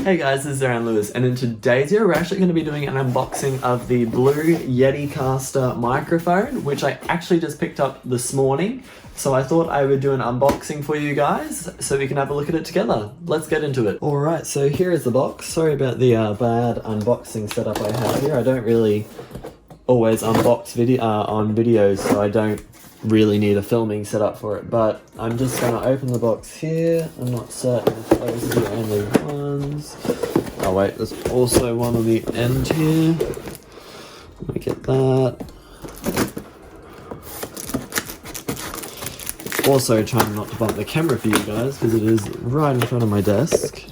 Hey guys, this is Aaron Lewis, and in today's video we're actually going to be doing an unboxing of the blue Yeticaster microphone, which I actually just picked up this morning. So I thought I would do an unboxing for you guys so we can have a look at it together. Let's get into it. Alright, so here is the box. Sorry about the bad unboxing setup I have here. I don't really always unbox on videos, so I don't really need a filming setup for it, but I'm just going to open the box here. I'm not certain if those are the only ones. Oh wait, there's also one on the end here. Let me get that. Also trying not to bump the camera for you guys because it is right in front of my desk.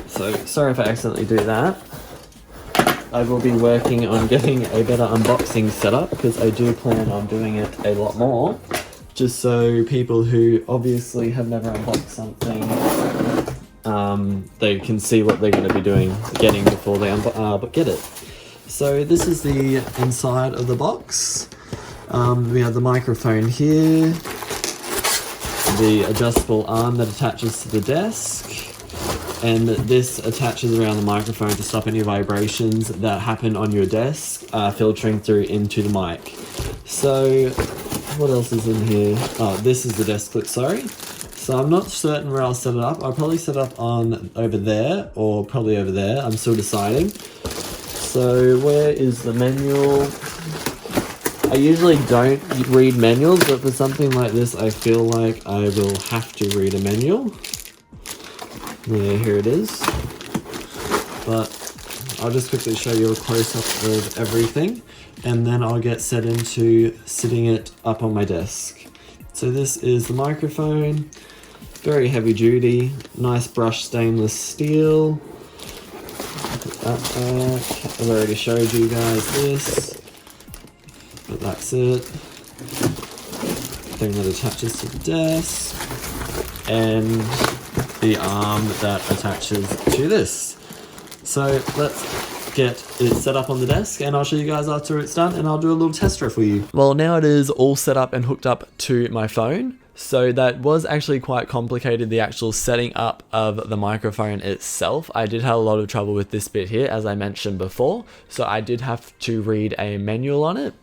So sorry if I accidentally do that. I will be working on getting a better unboxing setup because I do plan on doing it a lot more, just so people who obviously have never unboxed something, they can see what they're going to be getting before they get it. So this is the inside of the box. We have the microphone here, the adjustable arm that attaches to the desk, and this attaches around the microphone to stop any vibrations that happen on your desk filtering through into the mic. So what else is in here? Oh, this is the desk clip, sorry. So I'm not certain where I'll set it up. I'll probably set it up on over there or probably over there. I'm still deciding. So where is the manual? I usually don't read manuals, but for something like this I feel like I will have to read a manual. Yeah, here it is. But I'll just quickly show you a close-up of everything, and then I'll get set into sitting it up on my desk. So this is the microphone, very heavy duty, nice brushed stainless steel. Put that back. I've already showed you guys this, but that's it. Thing that attaches to the desk, and the arm that attaches to this. So let's get it set up on the desk and I'll show you guys after it's done, and I'll do a little test drive for you. Well, now it is all set up and hooked up to my phone. So that was actually quite complicated, the actual setting up of the microphone itself. I did have a lot of trouble with this bit here, as I mentioned before. So I did have to read a manual on it.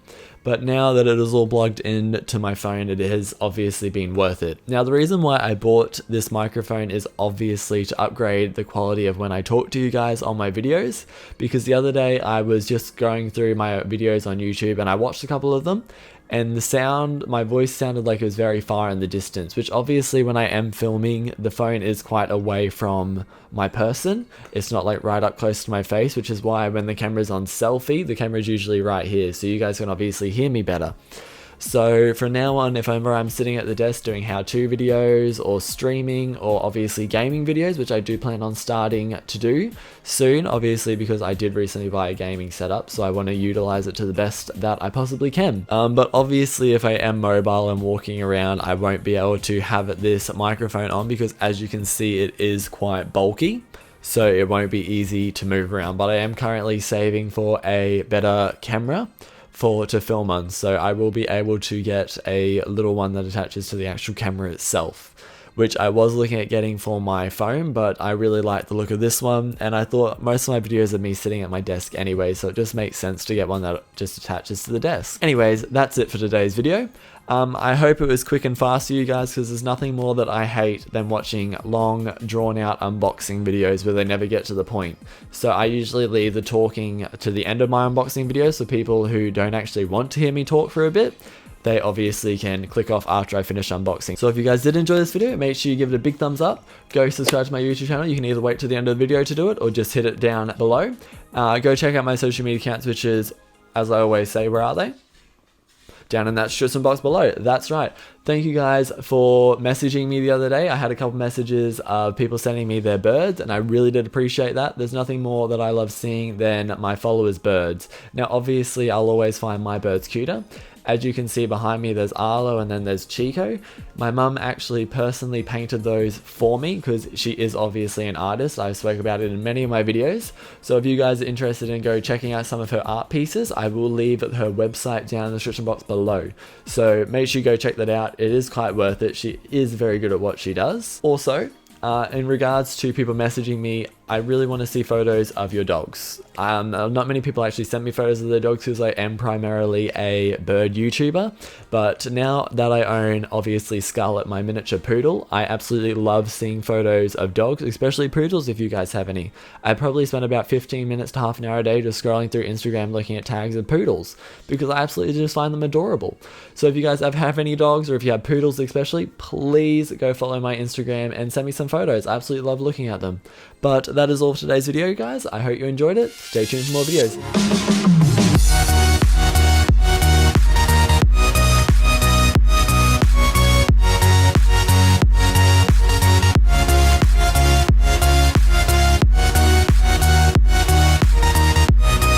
But now that it is all plugged into my phone, it has obviously been worth it. Now, the reason why I bought this microphone is obviously to upgrade the quality of when I talk to you guys on my videos, because the other day I was just going through my videos on YouTube and I watched a couple of them, and the sound, my voice sounded like it was very far in the distance, which obviously when I am filming, the phone is quite away from my person. It's not like right up close to my face, which is why when the camera's on selfie, the camera's usually right here, so you guys can obviously hear me better. So from now on, if ever I'm sitting at the desk doing how-to videos or streaming or obviously gaming videos, which I do plan on starting to do soon, obviously because I did recently buy a gaming setup, so I want to utilize it to the best that I possibly can. But obviously if I am mobile and walking around, I won't be able to have this microphone on because, as you can see, it is quite bulky. So it won't be easy to move around, but I am currently saving for a better camera to film on, so I will be able to get a little one that attaches to the actual camera itself, which I was looking at getting for my phone, but I really like the look of this one, and I thought most of my videos are me sitting at my desk anyway, so it just makes sense to get one that just attaches to the desk. Anyways, that's it for today's video. I hope it was quick and fast for you guys, because there's nothing more that I hate than watching long, drawn-out unboxing videos where they never get to the point. So I usually leave the talking to the end of my unboxing videos, so people who don't actually want to hear me talk for a bit, they obviously can click off after I finish unboxing. So if you guys did enjoy this video, make sure you give it a big thumbs up. Go subscribe to my YouTube channel. You can either wait to the end of the video to do it or just hit it down below. Go check out my social media accounts, which is, as I always say, where are they? Down in that description box below. That's right. Thank you guys for messaging me the other day. I had a couple messages of people sending me their birds, and I really did appreciate that. There's nothing more that I love seeing than my followers' birds. Now, obviously, I'll always find my birds cuter. As you can see behind me, there's Arlo and then there's Chico. My mum actually personally painted those for me because she is obviously an artist. I spoke about it in many of my videos. So if you guys are interested in checking out some of her art pieces, I will leave her website down in the description box below. So make sure you go check that out. It is quite worth it. She is very good at what she does. Also, in regards to people messaging me I really want to see photos of your dogs. Not many people actually sent me photos of their dogs because I am primarily a bird YouTuber, but now that I own, obviously, Scarlet, my miniature poodle, I absolutely love seeing photos of dogs, especially poodles if you guys have any. I probably spend about 15 minutes to half an hour a day just scrolling through Instagram looking at tags of poodles because I absolutely just find them adorable. So if you guys have any dogs, or if you have poodles especially, please go follow my Instagram and send me some photos. I absolutely love looking at them. But that is all for today's video, guys. I hope you enjoyed it. Stay tuned for more videos.